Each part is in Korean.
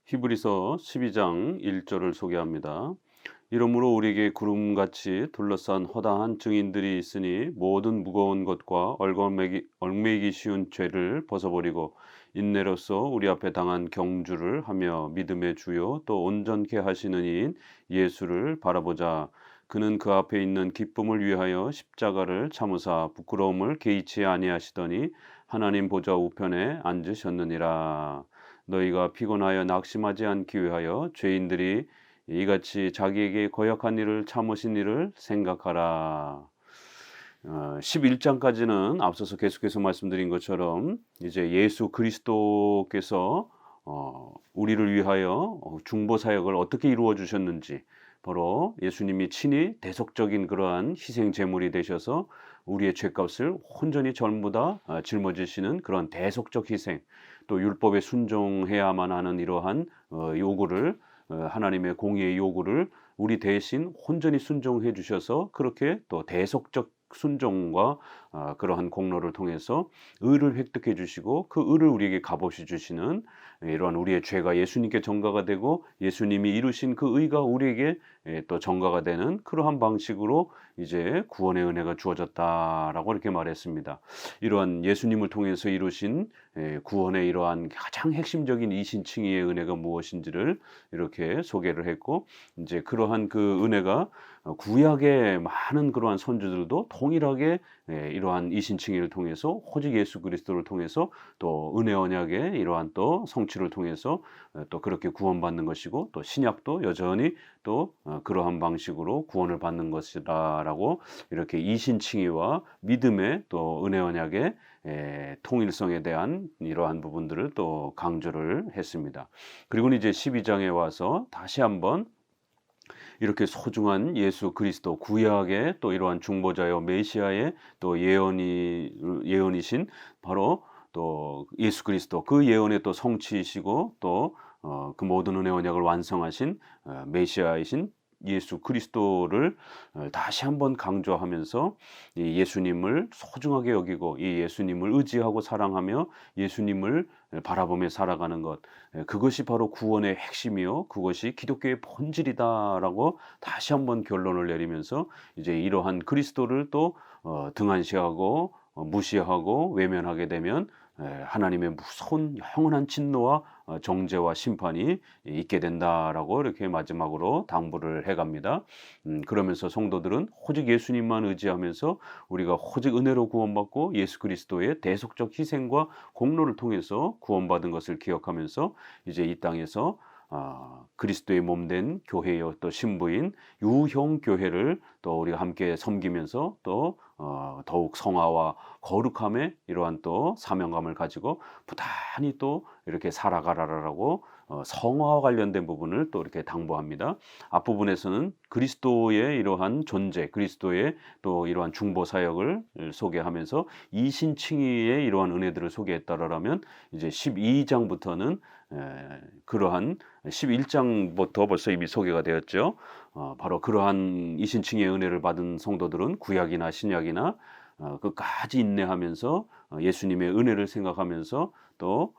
히브리서 12장 1절을 소개합니다. 이러므로 우리에게 구름같이 둘러싼 허다한 증인들이 있으니 모든 무거운 것과 얽매이기 쉬운 죄를 벗어버리고 인내로서 우리 앞에 당한 경주를 하며 믿음의 주요 또 온전케 하시는 이인 예수를 바라보자. 그는 그 앞에 있는 기쁨을 위하여 십자가를 참으사 부끄러움을 개의치 아니하시더니 하나님 보좌 우편에 앉으셨느니라. 너희가 피곤하여 낙심하지 않기 위하여 죄인들이 이같이 자기에게 거역한 일을 참으신 일을 생각하라. 11장까지는 앞서서 계속해서 말씀드린 것처럼 이제 예수 그리스도께서 우리를 위하여 중보 사역을 어떻게 이루어 주셨는지, 바로 예수님이 친히 대속적인 그러한 희생 제물이 되셔서 우리의 죄값을 온전히 전부 다 짊어지시는 그런 대속적 희생, 또 율법에 순종해야만 하는 이러한 요구를, 하나님의 공의의 요구를 우리 대신 온전히 순종해 주셔서 그렇게 또 대속적 순종과 그러한 공로를 통해서 의를 획득해 주시고 그 의를 우리에게 값없이 주시는, 이러한 우리의 죄가 예수님께 전가가 되고 예수님이 이루신 그 의가 우리에게 또 전가가 되는 그러한 방식으로 이제 구원의 은혜가 주어졌다라고 이렇게 말했습니다. 이러한 예수님을 통해서 이루신 구원의 이러한 가장 핵심적인 이신칭의의 은혜가 무엇인지를 이렇게 소개를 했고, 이제 그러한 그 은혜가 구약의 많은 그러한 선지들도 동일하게 이러한 이신칭의를 통해서 오직 예수 그리스도를 통해서 또 은혜 언약의 이러한 또 성취를 통해서 또 그렇게 구원받는 것이고, 또 신약도 여전히 또 그러한 방식으로 구원을 받는 것이다라고 이렇게 이신칭의와 믿음의 또 은혜 언약의 통일성에 대한 이러한 부분들을 또 강조를 했습니다. 그리고 이제 12장에 와서 다시 한번 이렇게 소중한 예수 그리스도, 구약의 또 이러한 중보자여 메시아의 또 예언이신 바로 또 예수 그리스도, 그 예언의 또 성취이시고 또 그 모든 은혜 언약을 완성하신 메시아이신 예수 그리스도를 다시 한번 강조하면서 이 예수님을 소중하게 여기고 이 예수님을 의지하고 사랑하며 예수님을 바라보며 살아가는 것, 그것이 바로 구원의 핵심이요 그것이 기독교의 본질이다라고 다시 한번 결론을 내리면서 이제 이러한 그리스도를 또 등한시하고 무시하고 외면하게 되면 하나님의 무서운 영원한 진노와 정죄와 심판이 있게 된다라고 이렇게 마지막으로 당부를 해갑니다. 그러면서 성도들은 오직 예수님만 의지하면서 우리가 오직 은혜로 구원받고 예수 그리스도의 대속적 희생과 공로를 통해서 구원받은 것을 기억하면서 이제 이 땅에서 그리스도의 몸된 교회여 또 신부인 유형 교회를 또 우리가 함께 섬기면서 또 더욱 성화와 거룩함의 이러한 또 사명감을 가지고 부단히 또 이렇게 살아가라라고 성화와 관련된 부분을 또 이렇게 당부합니다. 앞부분에서는 그리스도의 이러한 존재, 그리스도의 또 이러한 중보 사역을 소개하면서 이신칭의의 이러한 은혜들을 소개했다라면, 이제 12장부터는 그러한 11장부터 벌써 이미 소개가 되었죠. 바로 그러한 이신칭의 은혜를 받은 성도들은 구약이나 신약이나 끝까지 인내하면서 예수님의 은혜를 생각하면서 또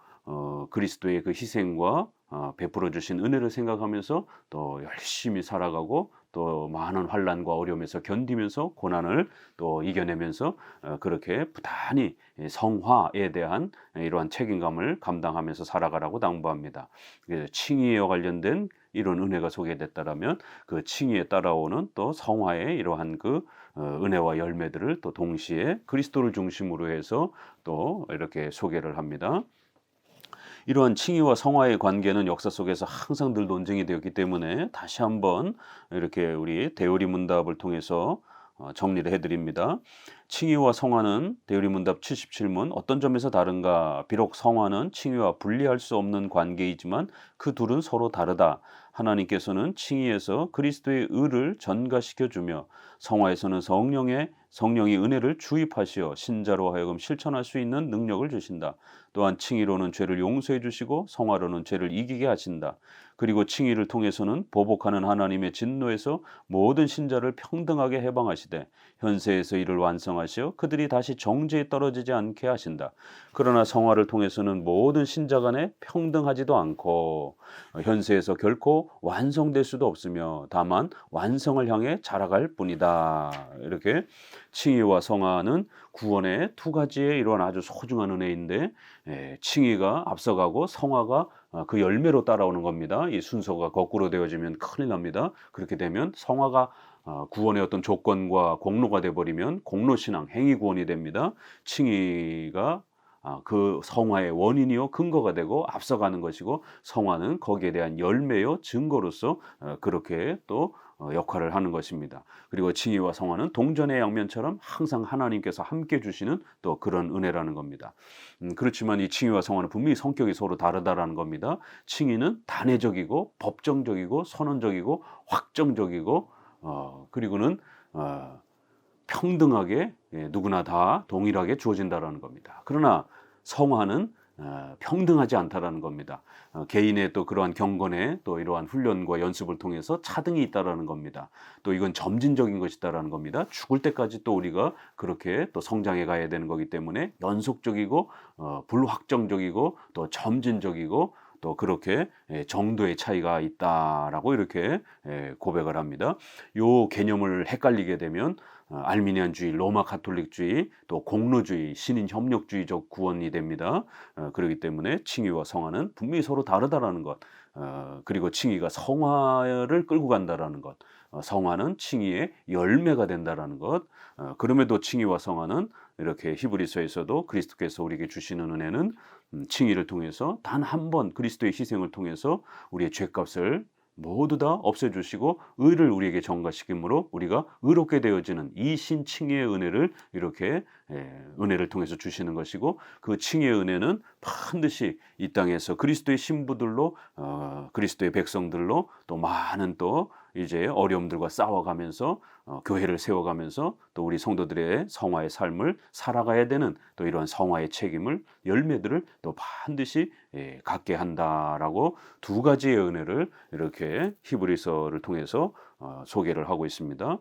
그리스도의 그 희생과 베풀어 주신 은혜를 생각하면서 또 열심히 살아가고 또 많은 환난과 어려움에서 견디면서 고난을 또 이겨내면서 그렇게 부단히 성화에 대한 이러한 책임감을 감당하면서 살아가라고 당부합니다. 그래서 칭의와 관련된 이런 은혜가 소개됐다라면 그 칭의에 따라오는 또 성화의 이러한 그 은혜와 열매들을 또 동시에 그리스도를 중심으로 해서 또 이렇게 소개를 합니다. 이러한 칭의와 성화의 관계는 역사 속에서 항상 늘 논쟁이 되었기 때문에 다시 한번 이렇게 우리 대요리 문답을 통해서 정리를 해드립니다. 칭의와 성화는 대요리 문답 77문 어떤 점에서 다른가? 비록 성화는 칭의와 분리할 수 없는 관계이지만 그 둘은 서로 다르다. 하나님께서는 칭의에서 그리스도의 의를 전가시켜 주며 성화에서는 성령의 성령이 은혜를 주입하시어 신자로 하여금 실천할 수 있는 능력을 주신다. 또한 칭의로는 죄를 용서해 주시고 성화로는 죄를 이기게 하신다. 그리고 칭의를 통해서는 보복하는 하나님의 진노에서 모든 신자를 평등하게 해방하시되 현세에서 이를 완성하시어 그들이 다시 정죄에 떨어지지 않게 하신다. 그러나 성화를 통해서는 모든 신자 간에 평등하지도 않고 현세에서 결코 완성될 수도 없으며 다만 완성을 향해 자라갈 뿐이다. 이렇게 칭의와 성화는 구원의 두 가지의 이러한 아주 소중한 은혜인데 칭의가 앞서가고 성화가 그 열매로 따라오는 겁니다. 이 순서가 거꾸로 되어지면 큰일 납니다. 그렇게 되면 성화가 구원의 어떤 조건과 공로가 돼버리면 공로신앙, 행위구원이 됩니다. 칭의가 그 성화의 원인이요 근거가 되고 앞서가는 것이고 성화는 거기에 대한 열매요 증거로서 그렇게 또 역할을 하는 것입니다. 그리고 칭의와 성화는 동전의 양면처럼 항상 하나님께서 함께 주시는 또 그런 은혜라는 겁니다. 그렇지만 이 칭의와 성화는 분명히 성격이 서로 다르다라는 겁니다. 칭의는 단회적이고 법정적이고 선언적이고 확정적이고 그리고는 평등하게 누구나 다 동일하게 주어진다라는 겁니다. 그러나 성화는 평등하지 않다라는 겁니다. 개인의 또 그러한 경건에 또 이러한 훈련과 연습을 통해서 차등이 있다라는 겁니다. 또 이건 점진적인 것이다라는 겁니다. 죽을 때까지 또 우리가 그렇게 또 성장해 가야 되는 거기 때문에 연속적이고 불확정적이고 또 점진적이고 또 그렇게 정도의 차이가 있다라고 이렇게 고백을 합니다. 요 개념을 헷갈리게 되면 알미니안주의, 로마 가톨릭주의, 또 공로주의, 신인 협력주의적 구원이 됩니다. 그렇기 때문에 칭의와 성화는 분명히 서로 다르다라는 것, 그리고 칭의가 성화를 끌고 간다라는 것, 성화는 칭의의 열매가 된다라는 것, 그럼에도 칭의와 성화는 이렇게 히브리서에서도 그리스도께서 우리에게 주시는 은혜는 칭의를 통해서 단 한 번 그리스도의 희생을 통해서 우리의 죄값을 모두 다 없애주시고 의를 우리에게 전가시키므로 우리가 의롭게 되어지는 이 신칭의의 은혜를 이렇게 은혜를 통해서 주시는 것이고 그 칭의의 은혜는 반드시 이 땅에서 그리스도의 신부들로 그리스도의 백성들로 또 많은 또 이제 어려움들과 싸워가면서 교회를 세워가면서 또 우리 성도들의 성화의 삶을 살아가야 되는 또 이런 성화의 책임을 열매들을 또 반드시 갖게 한다라고 두 가지의 은혜를 이렇게 히브리서를 통해서 소개를 하고 있습니다.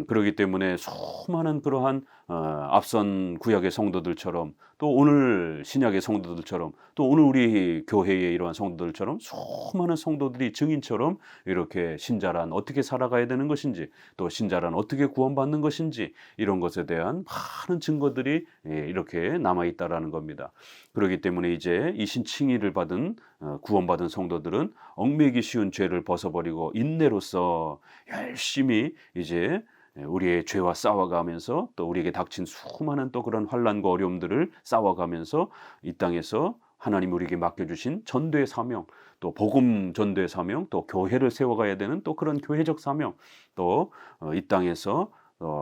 그렇기 때문에 수많은 그러한 앞선 구약의 성도들처럼 또 오늘 신약의 성도들처럼 또 오늘 우리 교회의 이러한 성도들처럼 수많은 성도들이 증인처럼 이렇게 신자란 어떻게 살아가야 되는 것인지 또 신자란 어떻게 구원받는 것인지 이런 것에 대한 많은 증거들이 이렇게 남아있다라는 겁니다. 그렇기 때문에 이제 이 신칭의를 받은 구원받은 성도들은 얽매이기 쉬운 죄를 벗어버리고 인내로서 열심히 이제 우리의 죄와 싸워가면서 또 우리에게 닥친 수많은 또 그런 환난과 어려움들을 싸워가면서 이 땅에서 하나님 우리에게 맡겨주신 전도의 사명, 또 복음 전도의 사명, 또 교회를 세워가야 되는 또 그런 교회적 사명, 또 이 땅에서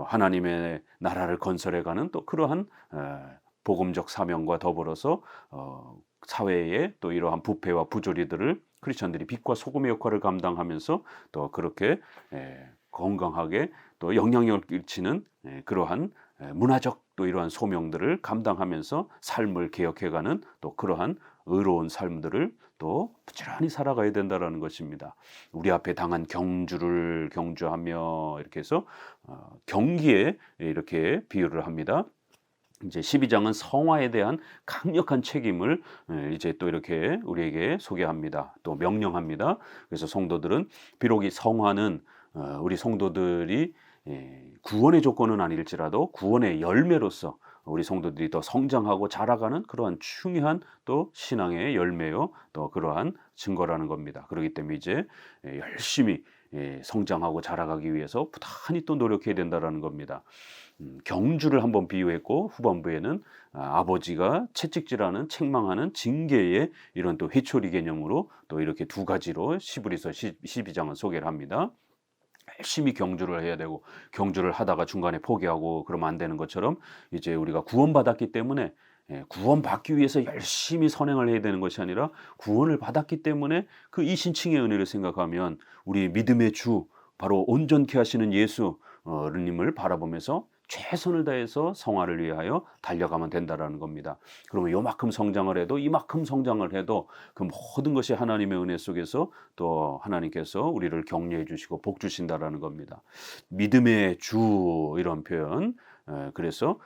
하나님의 나라를 건설해가는 또 그러한 복음적 사명과 더불어서 사회의 또 이러한 부패와 부조리들을 크리스천들이 빛과 소금의 역할을 감당하면서 또 그렇게 건강하게 또 영향력을 끼치는 그러한 문화적 또 이러한 소명들을 감당하면서 삶을 개혁해가는 또 그러한 의로운 삶들을 또 부지런히 살아가야 된다라는 것입니다. 우리 앞에 당한 경주를 경주하며 이렇게 해서 경기에 이렇게 비유를 합니다. 이제 12장은 성화에 대한 강력한 책임을 이제 또 이렇게 우리에게 소개합니다. 또 명령합니다. 그래서 성도들은 비록 이 성화는 우리 성도들이 구원의 조건은 아닐지라도 구원의 열매로서 우리 성도들이 더 성장하고 자라가는 그러한 중요한 또 신앙의 열매요 또 그러한 증거라는 겁니다. 그렇기 때문에 이제 열심히 성장하고 자라가기 위해서 부단히 또 노력해야 된다라는 겁니다. 경주를 한번 비유했고 후반부에는 아버지가 채찍질하는 책망하는 징계의 이런 또 회초리 개념으로 또 이렇게 두 가지로 히브리서 12장은 소개를 합니다. 열심히 경주를 해야 되고 경주를 하다가 중간에 포기하고 그러면 안 되는 것처럼 이제 우리가 구원받았기 때문에 구원받기 위해서 열심히 선행을 해야 되는 것이 아니라 구원을 받았기 때문에 그 이신칭의 은혜를 생각하면 우리 믿음의 주 바로 온전케 하시는 예수님을 바라보면서 최선을 다해서 성화를 위하여 달려가면 된다라는 겁니다. 그러면 요만큼 성장을 해도 이만큼 성장을 해도 그 모든 것이 하나님의 은혜 속에서 또 하나님께서 우리를 격려해 주시고 복 주신다라는 겁니다. 믿음의 주 이런 표현. 그래서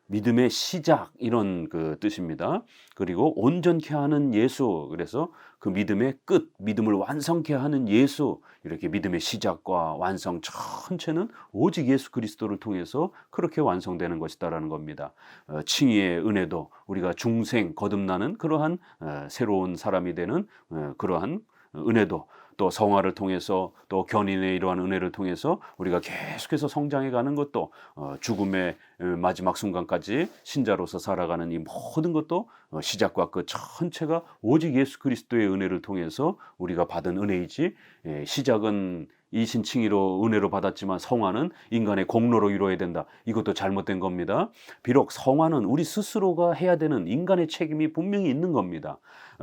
믿음의 시작 이런 그 뜻입니다. 그리고 온전케 하는 예수. 그래서 그 믿음의 끝, 믿음을 완성케 하는 예수. 이렇게 믿음의 시작과 완성 전체는 오직 예수 그리스도를 통해서 그렇게 완성되는 것이다라는 겁니다. 칭의의 은혜도 우리가 중생 거듭나는 그러한 새로운 사람이 되는 그러한 은혜도 또 성화를 통해서 또 견인의 이러한 은혜를 통해서 우리가 계속해서 성장해 가는 것도 죽음의 마지막 순간까지 신자로서 살아가는 이 모든 것도 시작과 끝 전체가 오직 예수 그리스도의 은혜를 통해서 우리가 받은 은혜이지 시작은 이신칭의로 은혜로 받았지만 성화는 인간의 공로로 이루어야 된다. 이것도 잘못된 겁니다. 비록 성화는 우리 스스로가 해야 되는 인간의 책임이 분명히 있는 겁니다.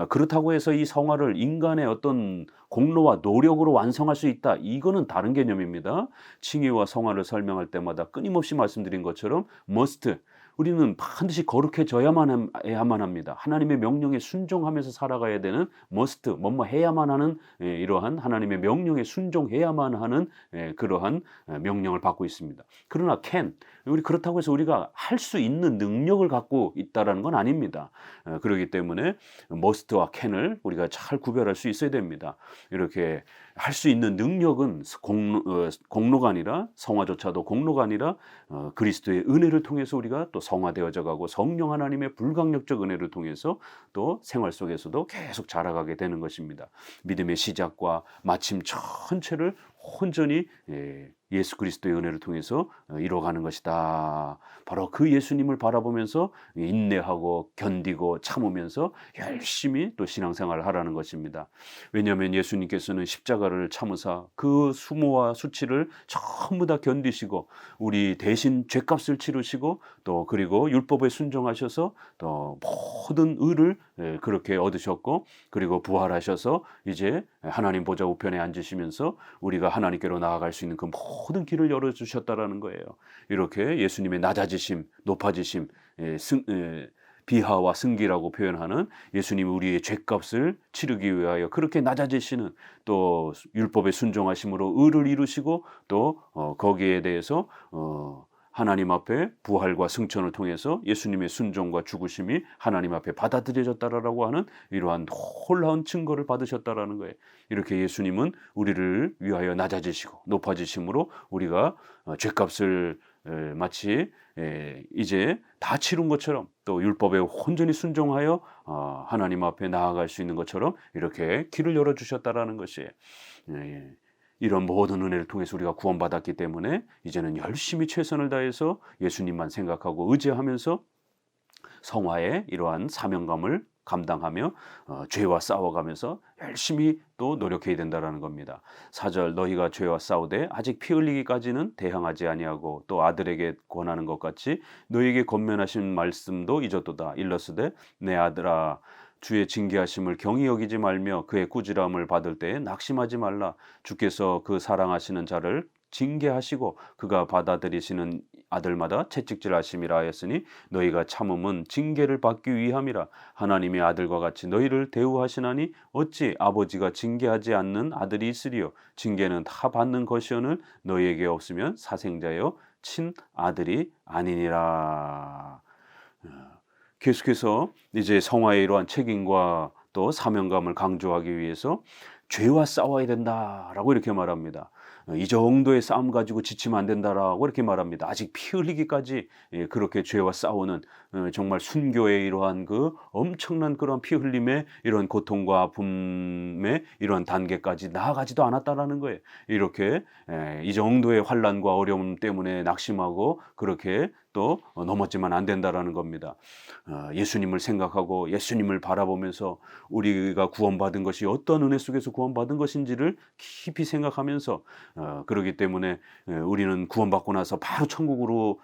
그렇다고 해서 이 성화를 인간의 어떤 공로와 노력으로 완성할 수 있다. 이거는 다른 개념입니다. 칭의와 성화를 설명할 때마다 끊임없이 말씀드린 것처럼 must, 우리는 반드시 거룩해져야만 해야만 합니다. 하나님의 명령에 순종하면서 살아가야 되는 must, 뭐뭐 해야만 하는 이러한 하나님의 명령에 순종해야만 하는 그러한 명령을 받고 있습니다. 그러나 can, 우리 그렇다고 해서 우리가 할 수 있는 능력을 갖고 있다라는 건 아닙니다. 그렇기 때문에 must와 can을 우리가 잘 구별할 수 있어야 됩니다. 이렇게 할 수 있는 능력은 공로가 아니라 성화조차도 공로가 아니라 그리스도의 은혜를 통해서 우리가 또 성화되어져 가고 성령 하나님의 불강력적 은혜를 통해서 또 생활 속에서도 계속 자라가게 되는 것입니다. 믿음의 시작과 마침 전체를 온전히 예수 그리스도의 은혜를 통해서 이루어가는 것이다. 바로 그 예수님을 바라보면서 인내하고 견디고 참으면서 열심히 또 신앙생활을 하라는 것입니다. 왜냐하면 예수님께서는 십자가를 참으사 그 수모와 수치를 전부 다 견디시고 우리 대신 죄값을 치르시고 또 그리고 율법에 순종하셔서 또 모든 의를 그렇게 얻으셨고 그리고 부활하셔서 이제 하나님 보좌 우편에 앉으시면서 우리가 하나님께로 나아갈 수 있는 그 모든 길을 열어주셨다라는 거예요. 이렇게 예수님의 낮아지심, 높아지심, 비하와 승기라고 표현하는 예수님이 우리의 죄값을 치르기 위하여 그렇게 낮아지시는 또 율법에 순종하심으로 의를 이루시고 또 거기에 대해서 하나님 앞에 부활과 승천을 통해서 예수님의 순종과 죽으심이 하나님 앞에 받아들여졌다라고 하는 이러한 놀라운 증거를 받으셨다라는 거예요. 이렇게 예수님은 우리를 위하여 낮아지시고 높아지심으로 우리가 죄값을 마치 이제 다 치른 것처럼 또 율법에 온전히 순종하여 하나님 앞에 나아갈 수 있는 것처럼 이렇게 길을 열어주셨다라는 것이에요. 이런 모든 은혜를 통해서 우리가 구원받았기 때문에 이제는 열심히 최선을 다해서 예수님만 생각하고 의지하면서 성화의 이러한 사명감을 감당하며 죄와 싸워가면서 열심히 또 노력해야 된다라는 겁니다. 4절 너희가 죄와 싸우되 아직 피 흘리기까지는 대항하지 아니하고 또 아들에게 권하는 것 같이 너희에게 권면하신 말씀도 잊었도다. 일러스되 내 아들아 주의 징계하심을 경히 여기지 말며 그의 꾸지람을 받을 때에 낙심하지 말라. 주께서 그 사랑하시는 자를 징계하시고 그가 받아들이시는 아들마다 채찍질 하심이라 하였으니 너희가 참음은 징계를 받기 위함이라. 하나님의 아들과 같이 너희를 대우하시나니 어찌 아버지가 징계하지 않는 아들이 있으리요. 징계는 다 받는 것이오늘 너희에게 없으면 사생자여 친아들이 아니니라. 계속해서 이제 성화의 이러한 책임과 또 사명감을 강조하기 위해서 죄와 싸워야 된다라고 이렇게 말합니다. 이 정도의 싸움 가지고 지치면 안 된다라고 이렇게 말합니다. 아직 피 흘리기까지 그렇게 죄와 싸우는 정말 순교의 이러한 그 엄청난 그런 피 흘림의 이런 고통과 아픔의 이런 단계까지 나아가지도 않았다라는 거예요. 이렇게 이 정도의 환난과 어려움 때문에 낙심하고 그렇게 또 넘어지면 안 된다라는 겁니다. 예수님을 생각하고 예수님을 바라보면서 우리가 구원받은 것이 어떤 은혜 속에서 구원받은 것인지를 깊이 생각하면서 그러기 때문에 우리는 구원받고 나서 바로 천국으로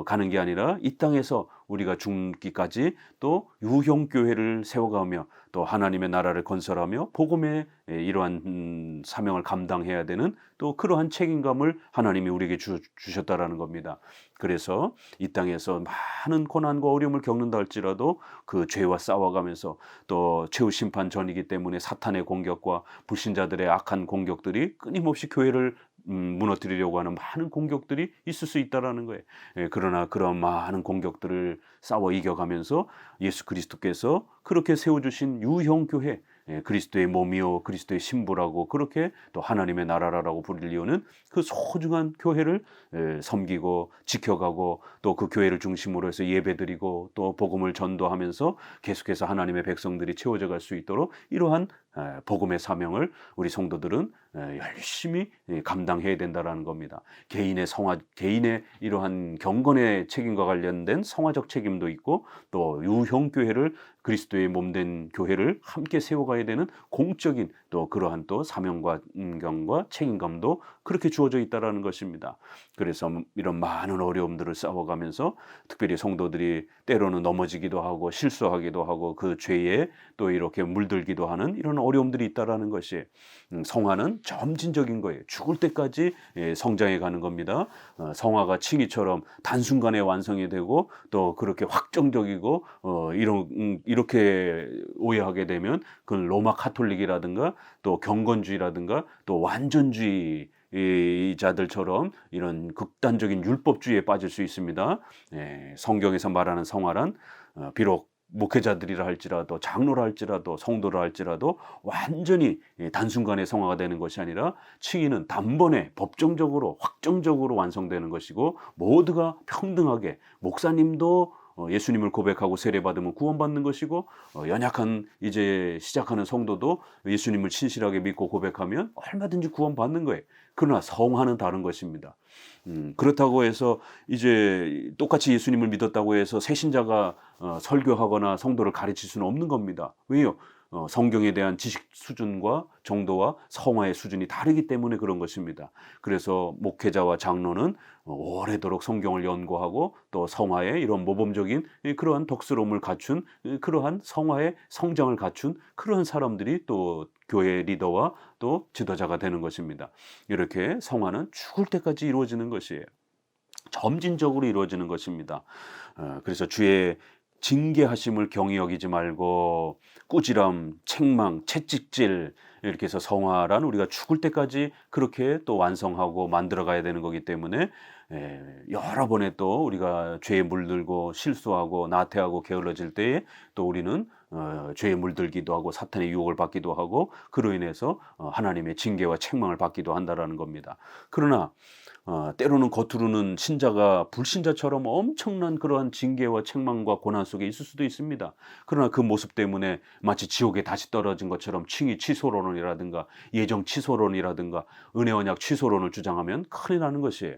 가는 게 아니라 이 땅에서 우리가 죽기까지 또 유형교회를 세워가며 또 하나님의 나라를 건설하며 복음의 이러한 사명을 감당해야 되는 또 그러한 책임감을 하나님이 우리에게 주셨다라는 겁니다. 그래서 이 땅에서 많은 고난과 어려움을 겪는다 할지라도 그 죄와 싸워가면서 또 최후 심판 전이기 때문에 사탄의 공격과 불신자들의 악한 공격들이 끊임없이 교회를 무너뜨리려고 하는 많은 공격들이 있을 수 있다라는 거예요. 그러나 그런 많은 공격들을 싸워 이겨가면서 예수 그리스도께서 그렇게 세워주신 유형교회, 그리스도의 몸이요 그리스도의 신부라고 그렇게 또 하나님의 나라라고 불리우는 그 소중한 교회를 섬기고 지켜가고 또 그 교회를 중심으로 해서 예배드리고 또 복음을 전도하면서 계속해서 하나님의 백성들이 채워져 갈 수 있도록 이러한 복음의 사명을 우리 성도들은 열심히 감당해야 된다라는 겁니다. 개인의 이러한 경건의 책임과 관련된 성화적 책임도 있고 또 유형교회를 그리스도의 몸된 교회를 함께 세워가야 되는 공적인 또 그러한 또 사명과 은경과 책임감도 그렇게 주어져 있다라는 것입니다. 그래서 이런 많은 어려움들을 싸워가면서 특별히 성도들이 때로는 넘어지기도 하고 실수하기도 하고 그 죄에 또 이렇게 물들기도 하는 이런 어려움들이 있다라는 것이 성화는 점진적인 거예요. 죽을 때까지 성장해 가는 겁니다. 성화가 칭의처럼 단순간에 완성이 되고 또 그렇게 확정적이고 이렇게 오해하게 되면 그건 로마 카톨릭이라든가 또 경건주의라든가 또 완전주의 이 자들처럼 이런 극단적인 율법주의에 빠질 수 있습니다. 성경에서 말하는 성화란 비록 목회자들이라 할지라도 장로라 할지라도 성도라 할지라도 완전히 단순간에 성화가 되는 것이 아니라 칭의는 단번에 법정적으로 확정적으로 완성되는 것이고 모두가 평등하게 목사님도 예수님을 고백하고 세례받으면 구원받는 것이고 연약한 이제 시작하는 성도도 예수님을 신실하게 믿고 고백하면 얼마든지 구원받는 거예요. 그러나 성화는 다른 것입니다. 그렇다고 해서 이제 똑같이 예수님을 믿었다고 해서 새신자가 설교하거나 성도를 가르칠 수는 없는 겁니다. 왜요? 성경에 대한 지식 수준과 정도와 성화의 수준이 다르기 때문에 그런 것입니다. 그래서 목회자와 장로는 오래도록 성경을 연구하고 또 성화의 이런 모범적인 그러한 덕스러움을 갖춘 그러한 성화의 성장을 갖춘 그러한 사람들이 또 교회 리더와 또 지도자가 되는 것입니다. 이렇게 성화는 죽을 때까지 이루어지는 것이에요. 점진적으로 이루어지는 것입니다. 그래서 주의 징계하심을 경히 여기지 말고 꾸지람, 책망, 채찍질 이렇게 해서 성화란 우리가 죽을 때까지 그렇게 또 완성하고 만들어가야 되는 거기 때문에 여러 번에 또 우리가 죄에 물들고 실수하고 나태하고 게을러질 때에 또 우리는 죄에 물들기도 하고 사탄의 유혹을 받기도 하고 그로 인해서 하나님의 징계와 책망을 받기도 한다라는 겁니다. 그러나 때로는 겉으로는 신자가 불신자처럼 엄청난 그러한 징계와 책망과 고난 속에 있을 수도 있습니다. 그러나 그 모습 때문에 마치 지옥에 다시 떨어진 것처럼 칭의 취소론이라든가 예정 취소론이라든가 은혜 언약 취소론을 주장하면 큰일 나는 것이에요.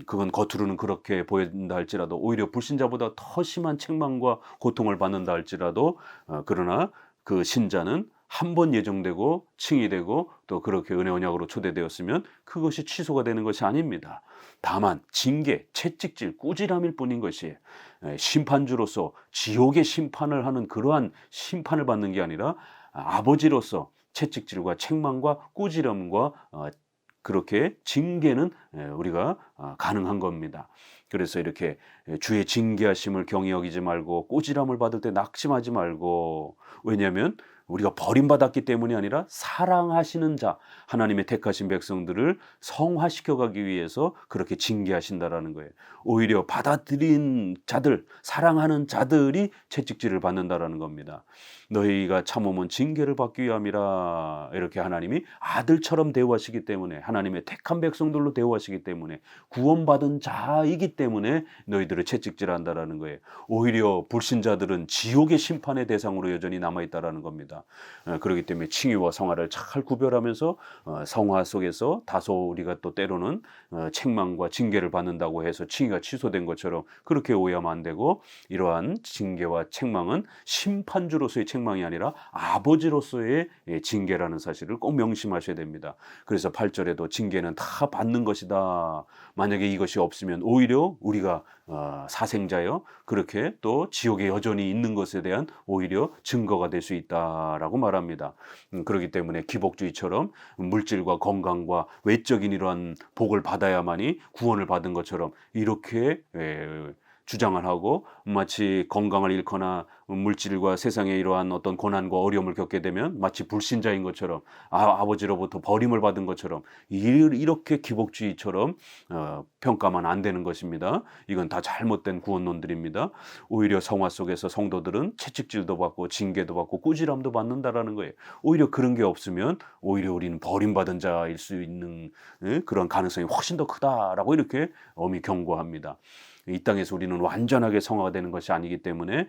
그건 겉으로는 그렇게 보인다 할지라도 오히려 불신자보다 더 심한 책망과 고통을 받는다 할지라도 그러나 그 신자는 한 번 예정되고 칭의되고 또 그렇게 은혜 언약으로 초대되었으면 그것이 취소가 되는 것이 아닙니다. 다만 징계, 채찍질, 꾸지람일 뿐인 것이 심판주로서 지옥의 심판을 하는 그러한 심판을 받는 게 아니라 아버지로서 채찍질과 책망과 꾸지람과 그렇게 징계는 우리가 가능한 겁니다. 그래서 이렇게 주의 징계하심을 경히 여기지 말고 꾸지람을 받을 때 낙심하지 말고 왜냐하면 우리가 버림받았기 때문이 아니라 사랑하시는 자 하나님의 택하신 백성들을 성화시켜가기 위해서 그렇게 징계하신다라는 거예요. 오히려 받아들인 자들 사랑하는 자들이 채찍질을 받는다라는 겁니다. 너희가 참으면 징계를 받기 위함이라 이렇게 하나님이 아들처럼 대우하시기 때문에 하나님의 택한 백성들로 대우하시기 때문에 구원받은 자이기 때문에 너희들을 채찍질한다라는 거예요. 오히려 불신자들은 지옥의 심판의 대상으로 여전히 남아있다라는 겁니다. 그렇기 때문에 칭의와 성화를 잘 구별하면서 성화 속에서 다소 우리가 또 때로는 책망과 징계를 받는다고 해서 칭의가 취소된 것처럼 그렇게 오해하면 안 되고 이러한 징계와 책망은 심판주로서의 책망이 아니라 아버지로서의 징계라는 사실을 꼭 명심하셔야 됩니다. 그래서 8절에도 징계는 다 받는 것이다. 만약에 이것이 없으면 오히려 오히려 우리가 사생자여 그렇게 또 지옥에 여전히 있는 것에 대한 오히려 증거가 될 수 있다라고 말합니다. 그렇기 때문에 기복주의처럼 물질과 건강과 외적인 이러한 복을 받아야만이 구원을 받은 것처럼 이렇게 주장을 하고 마치 건강을 잃거나 물질과 세상의 이러한 어떤 고난과 어려움을 겪게 되면 마치 불신자인 것처럼 아버지로부터 버림을 받은 것처럼 이렇게 기복주의처럼 평가만 안 되는 것입니다. 이건 다 잘못된 구원론들입니다. 오히려 성화 속에서 성도들은 채찍질도 받고 징계도 받고 꾸지람도 받는다라는 거예요. 오히려 그런 게 없으면 오히려 우리는 버림받은 자일 수 있는 그런 가능성이 훨씬 더 크다라고 이렇게 엄히 경고합니다. 이 땅에서 우리는 완전하게 성화가 되는 것이 아니기 때문에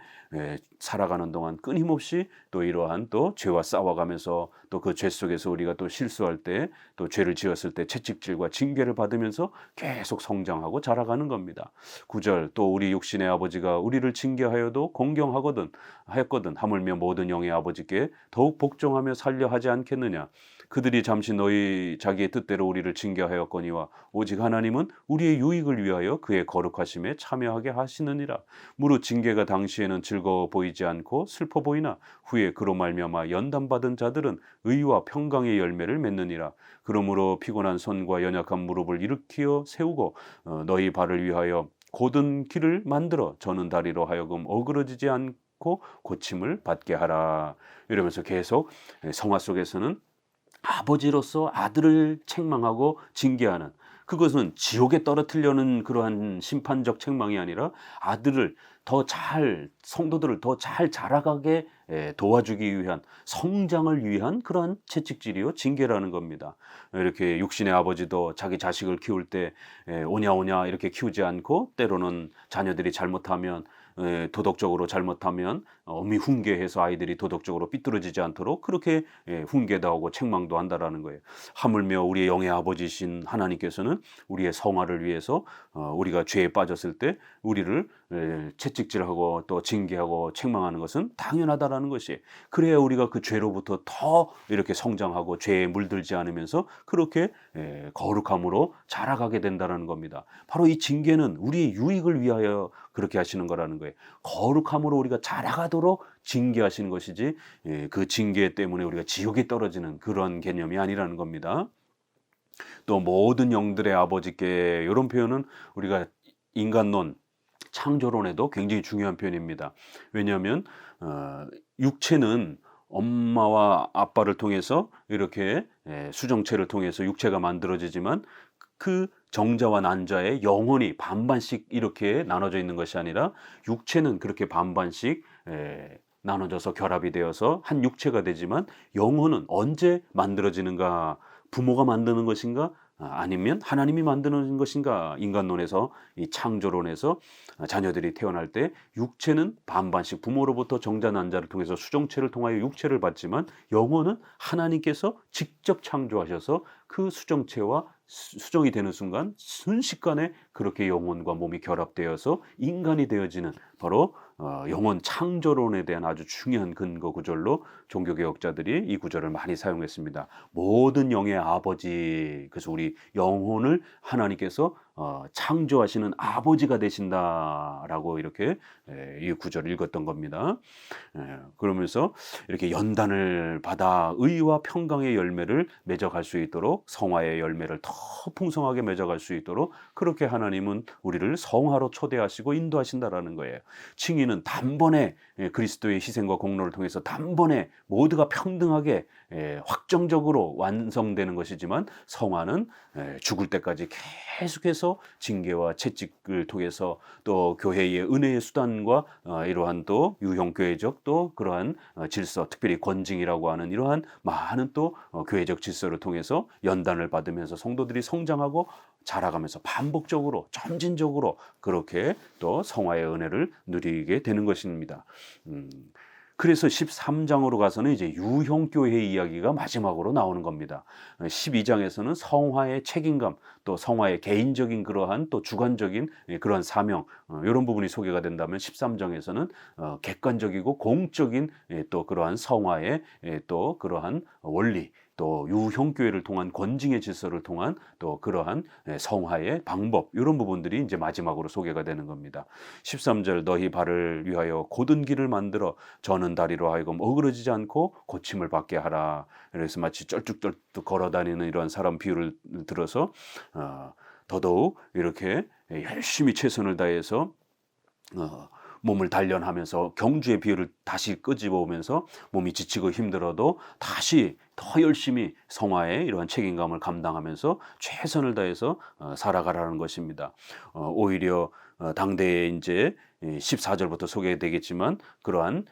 살아가는 동안 끊임없이 또 이러한 또 죄와 싸워가면서 또 그 죄 속에서 우리가 또 실수할 때 또 죄를 지었을 때 채찍질과 징계를 받으면서 계속 성장하고 자라가는 겁니다. 9절 또 우리 육신의 아버지가 우리를 징계하여도 공경하거든 하였거든 하물며 모든 영의 아버지께 더욱 복종하며 살려 하지 않겠느냐. 그들이 잠시 너희 자기의 뜻대로 우리를 징계하였거니와 오직 하나님은 우리의 유익을 위하여 그의 거룩하심에 참여하게 하시느니라. 무릇 징계가 당시에는 즐거워 보이지 않고 슬퍼 보이나 후에 그로 말미암아 연단받은 자들은 의와 평강의 열매를 맺느니라. 그러므로 피곤한 손과 연약한 무릎을 일으키어 세우고 너희 발을 위하여 곧은 길을 만들어 저는 다리로 하여금 어그러지지 않고 고침을 받게 하라. 이러면서 계속 성화 속에서는 아버지로서 아들을 책망하고 징계하는 그것은 지옥에 떨어뜨리려는 그러한 심판적 책망이 아니라 아들을 성도들을 더 잘 자라가게 도와주기 위한 성장을 위한 그러한 채찍질이요 징계라는 겁니다. 이렇게 육신의 아버지도 자기 자식을 키울 때 오냐 오냐 이렇게 키우지 않고 때로는 자녀들이 잘못하면 도덕적으로 잘못하면 엄히 훈계해서 아이들이 도덕적으로 삐뚤어지지 않도록 그렇게 훈계도 하고 책망도 한다라는 거예요. 하물며 우리의 영의 아버지신 하나님께서는 우리의 성화를 위해서 우리가 죄에 빠졌을 때 우리를 채찍질하고 또 징계하고 책망하는 것은 당연하다라는 것이 그래야 우리가 그 죄로부터 더 이렇게 성장하고 죄에 물들지 않으면서 그렇게 거룩함으로 자라가게 된다는 겁니다. 바로 이 징계는 우리의 유익을 위하여 그렇게 하시는 거라는 거예요. 거룩함으로 우리가 자라가도록 징계하시는 것이지 그 징계 때문에 우리가 지옥에 떨어지는 그런 개념이 아니라는 겁니다. 또 모든 영들의 아버지께 이런 표현은 우리가 인간론 창조론에도 굉장히 중요한 표현입니다. 왜냐하면 육체는 엄마와 아빠를 통해서 이렇게 수정체를 통해서 육체가 만들어지지만 그 정자와 난자의 영혼이 반반씩 이렇게 나눠져 있는 것이 아니라 육체는 그렇게 반반씩 나눠져서 결합이 되어서 한 육체가 되지만 영혼은 언제 만들어지는가? 부모가 만드는 것인가? 아니면 하나님이 만드는 것인가? 인간론에서 이 창조론에서 자녀들이 태어날 때 육체는 반반씩 부모로부터 정자 난자를 통해서 수정체를 통하여 육체를 받지만 영혼은 하나님께서 직접 창조하셔서 그 수정체와 수정이 되는 순간 순식간에 그렇게 영혼과 몸이 결합되어서 인간이 되어지는 바로 영혼 창조론에 대한 아주 중요한 근거 구절로 종교개혁자들이 이 구절을 많이 사용했습니다. 모든 영의 아버지, 그래서 우리 영혼을 하나님께서 창조하시는 아버지가 되신다라고 이렇게 이 구절을 읽었던 겁니다. 그러면서 이렇게 연단을 받아 의와 평강의 열매를 맺어갈 수 있도록 성화의 열매를 더 풍성하게 맺어갈 수 있도록 그렇게 하나님은 우리를 성화로 초대하시고 인도하신다라는 거예요. 칭의는 단번에 그리스도의 희생과 공로를 통해서 단번에 모두가 평등하게 확정적으로 완성되는 것이지만 성화는 죽을 때까지 계속해서 징계와 채찍을 통해서 또 교회의 은혜의 수단과 이러한 또 유형교회적 또 그러한 질서, 특별히 권징이라고 하는 이러한 많은 또 교회적 질서를 통해서 연단을 받으면서 성도들이 성장하고 자라가면서 반복적으로 점진적으로 그렇게 또 성화의 은혜를 누리게 되는 것입니다. 그래서 13장으로 가서는 이제 유형교회 이야기가 마지막으로 나오는 겁니다. 12장에서는 성화의 책임감, 또 성화의 개인적인 그러한 또 주관적인 그러한 사명, 이런 부분이 소개가 된다면 13장에서는 객관적이고 공적인 또 그러한 성화의 또 그러한 원리, 또 유형교회를 통한 권징의 질서를 통한 또 그러한 성화의 방법, 이런 부분들이 이제 마지막으로 소개가 되는 겁니다. 13절 너희 발을 위하여 곧은 길을 만들어 저는 다리로 하여금 어그러지지 않고 고침을 받게 하라. 그래서 마치 쩔뚝쩔뚝 걸어다니는 이러한 사람 비유를 들어서 더더욱 이렇게 열심히 최선을 다해서 몸을 단련하면서 경주의 비유를 다시 끄집어오면서 몸이 지치고 힘들어도 다시 더 열심히 성화의 이러한 책임감을 감당하면서 최선을 다해서 살아가라는 것입니다. 오히려 당대에 이제 14절부터 소개되겠지만 그러한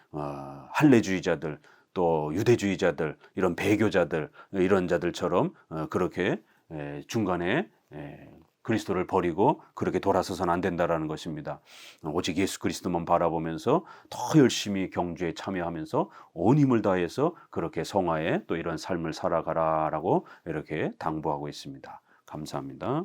할례주의자들, 또 유대주의자들, 이런 배교자들, 이런 자들처럼 그렇게 중간에 그리스도를 버리고 그렇게 돌아서선 안 된다라는 것입니다. 오직 예수 그리스도만 바라보면서 더 열심히 경주에 참여하면서 온 힘을 다해서 그렇게 성화에 또 이런 삶을 살아가라라고 이렇게 당부하고 있습니다. 감사합니다.